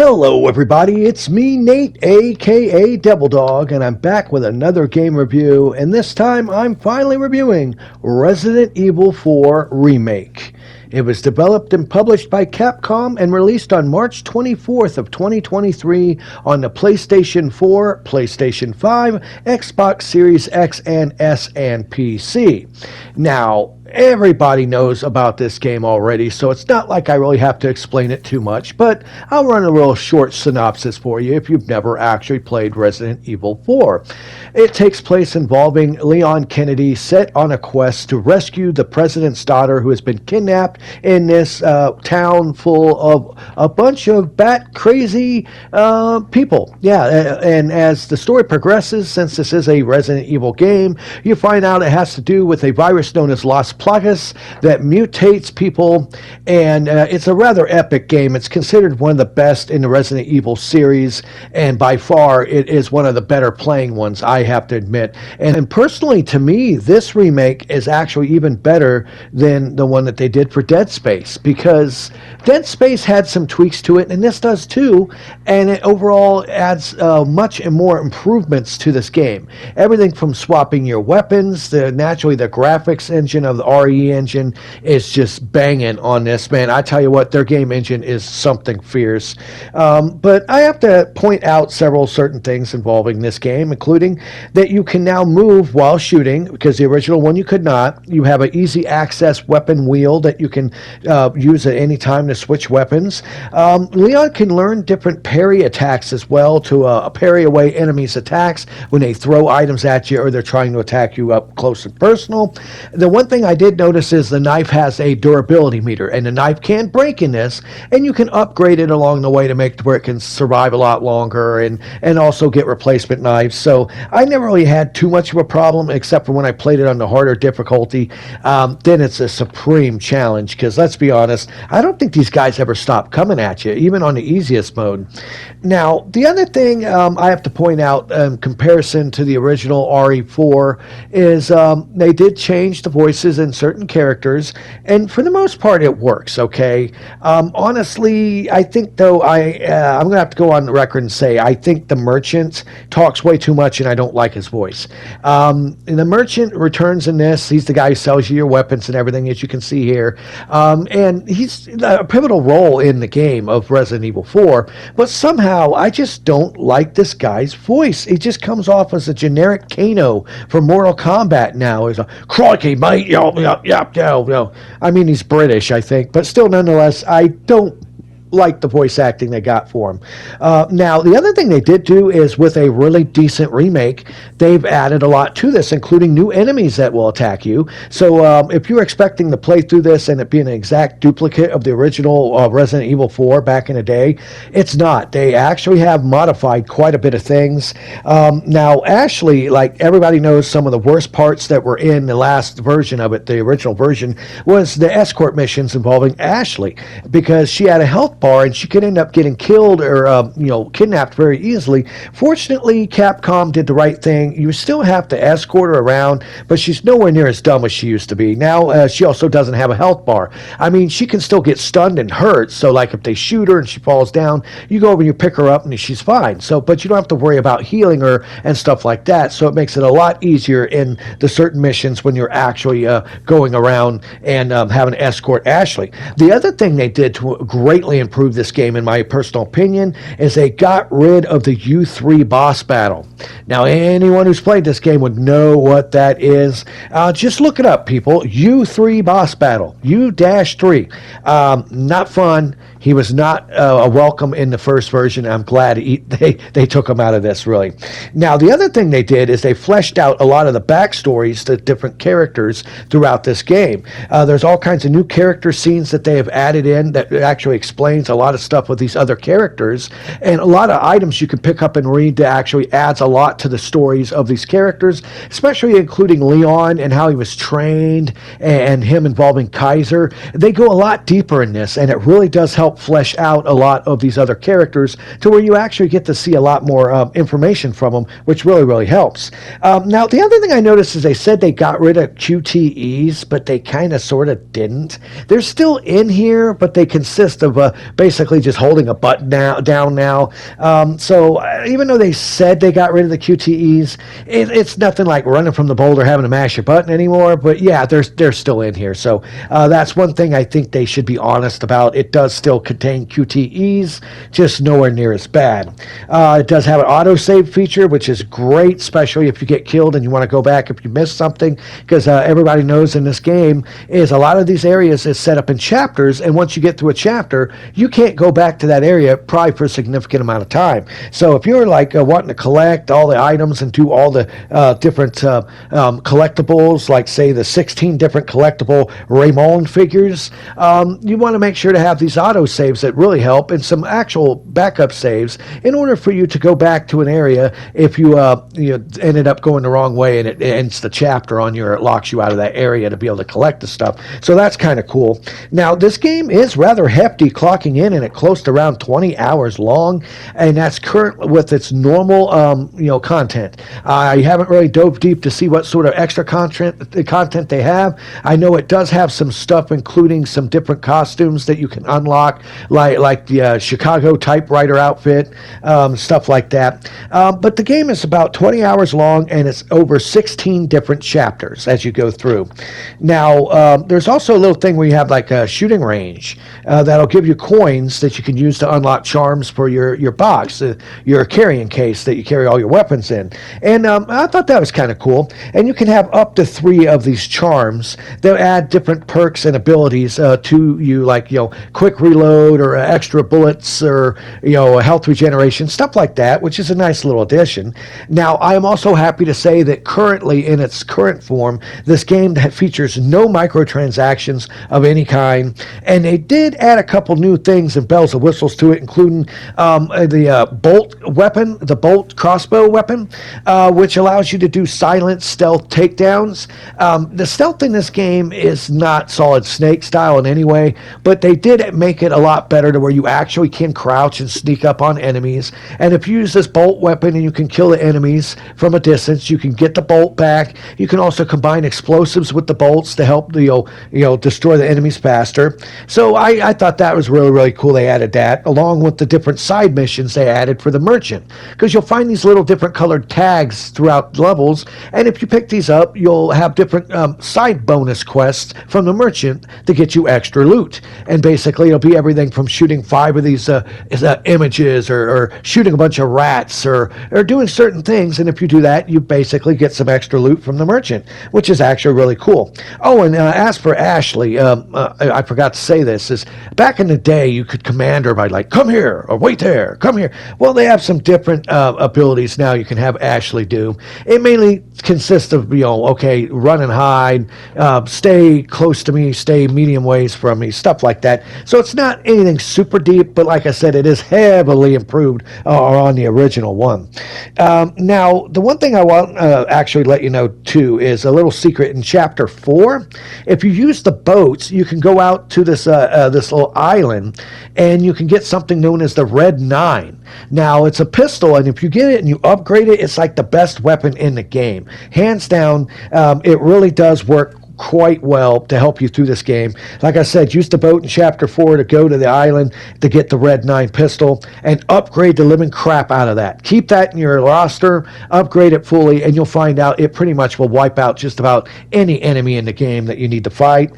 Hello everybody, it's me Nate aka Devil Dog, and I'm back with another game review, and this time I'm finally reviewing Resident Evil 4 Remake. It was developed and published by Capcom and released on March 24th of 2023 on the PlayStation 4, PlayStation 5, Xbox Series X and S, and PC. Now, everybody knows about this game already, so it's not like I really have to explain it too much, but I'll run a real short synopsis for you if you've never actually played Resident Evil 4. It takes place involving Leon Kennedy set on a quest to rescue the president's daughter who has been kidnapped in this town full of a bunch of bat-crazy people. Yeah, and as the story progresses, since this is a Resident Evil game, you find out it has to do with a virus known as Las Plagas that mutates people, and it's a rather epic game. It's considered one of the best in the Resident Evil series, and by far it is one of the better playing ones, I have to admit. And personally, to me, this remake is actually even better than the one that they did for Dead Space, because Dead Space had some tweaks to it, and this does too, and it overall adds much and more improvements to this game. Everything from swapping your weapons, naturally the graphics engine of the RE engine is just banging on this, man. I tell you what, their game engine is something fierce. But I have to point out several certain things involving this game, including that you can now move while shooting, because the original one you could not. You have an easy access weapon wheel that you can use at any time to switch weapons. Leon can learn different parry attacks as well to parry away enemies' attacks when they throw items at you or they're trying to attack you up close and personal. The one thing I did notice is the knife has a durability meter, and the knife can break in this, and you can upgrade it along the way to make it where it can survive a lot longer and also get replacement knives. So I never really had too much of a problem, except for when I played it on the harder difficulty. Then it's a supreme challenge, because let's be honest, I don't think these guys ever stop coming at you, even on the easiest mode. Now, the other thing I have to point out in comparison to the original RE4 is they did change the voices in certain characters, and for the most part it works, okay? Honestly, I think though, I'm going to have to go on the record and say I think the merchant talks way too much and I don't like his voice. And the merchant returns in this. He's the guy who sells you your weapons and everything, as you can see here. And he's a pivotal role in the game of Resident Evil 4, but somehow I just don't like this guy's voice. He just comes off as a generic Kano from Mortal Kombat now. He's a crikey, mate. Yo. I mean, he's British, I think, but still, nonetheless, I don't like the voice acting they got for him. Now, the other thing they did do is, with a really decent remake, they've added a lot to this, including new enemies that will attack you. So if you're expecting to play through this and it be an exact duplicate of the original Resident Evil 4 back in the day, it's not. They actually have modified quite a bit of things. Now, Ashley, like everybody knows, some of the worst parts that were in the last version of it, the original version, was the escort missions involving Ashley, because she had a health bar and she could end up getting killed or kidnapped very easily. Fortunately, Capcom did the right thing. You still have to escort her around, but she's nowhere near as dumb as she used to be. Now she also doesn't have a health bar. I mean, she can still get stunned and hurt, so like if they shoot her and she falls down, you go over and you pick her up and she's fine. So, but you don't have to worry about healing her and stuff like that, so it makes it a lot easier in the certain missions when you're actually going around and having to escort Ashley. The other thing they did to greatly improve this game, in my personal opinion, is they got rid of the U3 boss battle. Now, anyone who's played this game would know what that is. Just look it up, people. U3 boss battle. U-3. Not fun. He was not a welcome in the first version. I'm glad they took him out of this, really. Now, the other thing they did is they fleshed out a lot of the backstories to different characters throughout this game. There's all kinds of new character scenes that they have added in that actually explains a lot of stuff with these other characters, and a lot of items you can pick up and read that actually adds a lot to the stories of these characters, especially including Leon and how he was trained and him involving Kaiser. They go a lot deeper in this, and it really does help flesh out a lot of these other characters to where you actually get to see a lot more information from them, which really, really helps. Now, the other thing I noticed is they said they got rid of QTEs, but they kind of sort of didn't. They're still in here, but they consist of basically just holding a button down now. Even though they said they got rid of the QTEs, it's nothing like running from the boulder having to mash your button anymore. But yeah, they're still in here. So that's one thing I think they should be honest about. It does still contain QTEs, just nowhere near as bad. It does have an autosave feature, which is great, especially if you get killed and you want to go back if you missed something, because everybody knows in this game is a lot of these areas is set up in chapters, and once you get through a chapter, you can't go back to that area probably for a significant amount of time. So if you're like wanting to collect all the items and do all the different collectibles, like say the 16 different collectible Remake figures, you want to make sure to have these auto saves that really help, and some actual backup saves in order for you to go back to an area if you ended up going the wrong way and it ends the chapter on you, or it locks you out of that area to be able to collect the stuff. So that's kind of cool. Now this game is rather hefty, clocking in at close to around 20 hours long, and that's current with its normal content. I haven't really dove deep to see what sort of extra content they have. I know it does have some stuff, including some different costumes that you can unlock, like the Chicago typewriter outfit, stuff like that. But the game is about 20 hours long, and it's over 16 different chapters as you go through. Now, there's also a little thing where you have like a shooting range that'll give you coins that you can use to unlock charms for your box, your carrying case that you carry all your weapons in. And I thought that was kind of cool. And you can have up to 3 of these charms that add different perks and abilities to you, like quick reload or extra bullets or health regeneration, stuff like that, which is a nice little addition. Now, I am also happy to say that currently, in its current form, this game features no microtransactions of any kind, and they did add a couple new things and bells and whistles to it, including the bolt weapon, the bolt crossbow weapon, which allows you to do silent stealth takedowns. The stealth in this game is not Solid Snake style in any way, but they did make it a lot better to where you actually can crouch and sneak up on enemies. And if you use this bolt weapon and you can kill the enemies from a distance, you can get the bolt back. You can also combine explosives with the bolts to help destroy the enemies faster. So I thought that was really, really cool. They added that along with the different side missions they added for the merchant, because you'll find these little different colored tags throughout levels, and if you pick these up, you'll have different side bonus quests from the merchant to get you extra loot. And basically it'll be everything from shooting 5 of these images, or shooting a bunch of rats, or doing certain things, and if you do that, you basically get some extra loot from the merchant, which is actually really cool. Oh, and as for Ashley, I forgot to say this, is back in the day you could command her by like, come here, or wait there, come here. Well, they have some different abilities now you can have Ashley do. It mainly consists of, okay, run and hide, stay close to me, stay medium ways from me, stuff like that. So it's not anything super deep, but like I said, it is heavily improved on the original one. Now, the one thing I want to actually let you know too is a little secret in Chapter 4. If you use the boats, you can go out to this little island, and you can get something known as the Red 9. Now, it's a pistol, and if you get it and you upgrade it, it's like the best weapon in the game. Hands down, it really does work quite well to help you through this game. Like I said, use the boat in Chapter 4 to go to the island to get the Red 9 pistol and upgrade the living crap out of that. Keep that in your roster, upgrade it fully, and you'll find out it pretty much will wipe out just about any enemy in the game that you need to fight.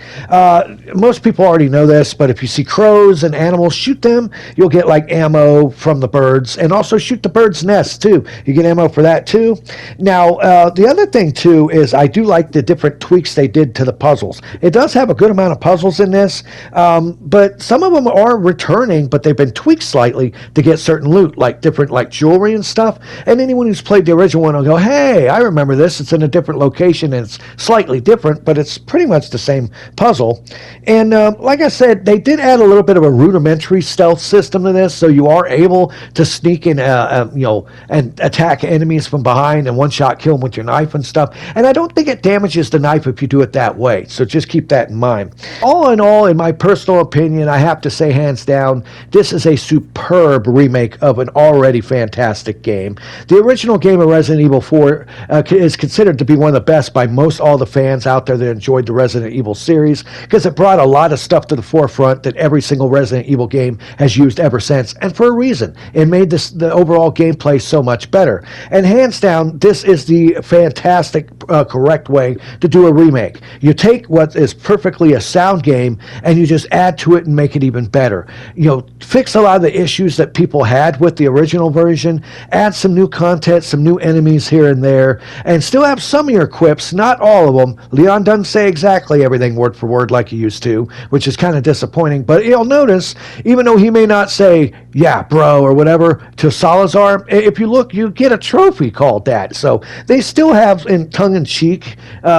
Most people already know this, but if you see crows and animals, shoot them. You'll get like ammo from the birds, and also shoot the birds' nests too. You get ammo for that too. Now, the other thing too is I do like the different tweaks they did to the puzzles. It does have a good amount of puzzles in this, but some of them are returning, but they've been tweaked slightly to get certain loot, like different jewelry and stuff. And anyone who's played the original one will go, hey, I remember this. It's in a different location and it's slightly different, but it's pretty much the same puzzle. And like I said, they did add a little bit of a rudimentary stealth system to this, so you are able to sneak in, and attack enemies from behind and one-shot kill them with your knife and stuff. And I don't think it damages the knife if you do it that way. So just keep that in mind. All in all, in my personal opinion, I have to say hands down, this is a superb remake of an already fantastic game. The original game of Resident Evil 4 is considered to be one of the best by most all the fans out there that enjoyed the Resident Evil series, because it brought a lot of stuff to the forefront that every single Resident Evil game has used ever since, and for a reason. It made the overall gameplay so much better. And hands down, this is the fantastic, correct way to do a remake. You take what is perfectly a sound game and you just add to it and make it even better. Fix a lot of the issues that people had with the original version, add some new content, some new enemies here and there, and still have some of your quips, not all of them. Leon doesn't say exactly everything word for word like he used to, which is kind of disappointing, but you'll notice, even though he may not say, yeah, bro, or whatever, to Salazar, if you look, you get a trophy called that. So they still have, in tongue-in-cheek,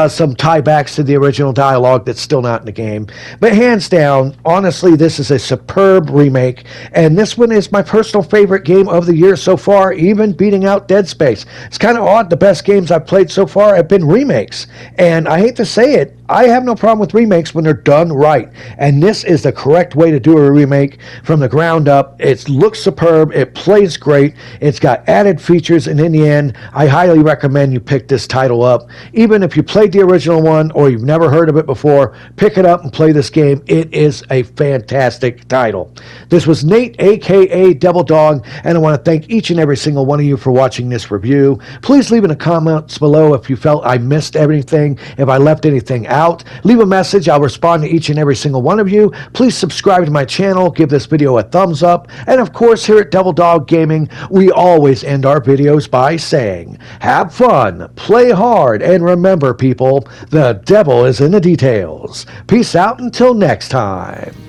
some tiebacks to the original dialogue that's still not in the game. But hands down, honestly, this is a superb remake, and this one is my personal favorite game of the year so far, even beating out Dead Space. It's kind of odd, the best games I've played so far have been remakes, and I hate to say it, I have no problem with remakes when they're done right, and this is the correct way to do a remake from the ground up. It looks superb, it plays great, it's got added features, and in the end, I highly recommend you pick this title up. Even if you played the original one or you've never heard of it before, pick it up and play this game. It is a fantastic title. This was Nate, aka Devil Dog, and I want to thank each and every single one of you for watching this review. Please leave in the comments below if you felt I missed anything, if I left anything out. Leave a message. I'll respond to each and every single one of you. Please subscribe to my channel, give this video a thumbs up, and of course here at Devil Dog Gaming, we always end our videos by saying, have fun, play hard, and remember people, the devil is in the details. Peace out until next time.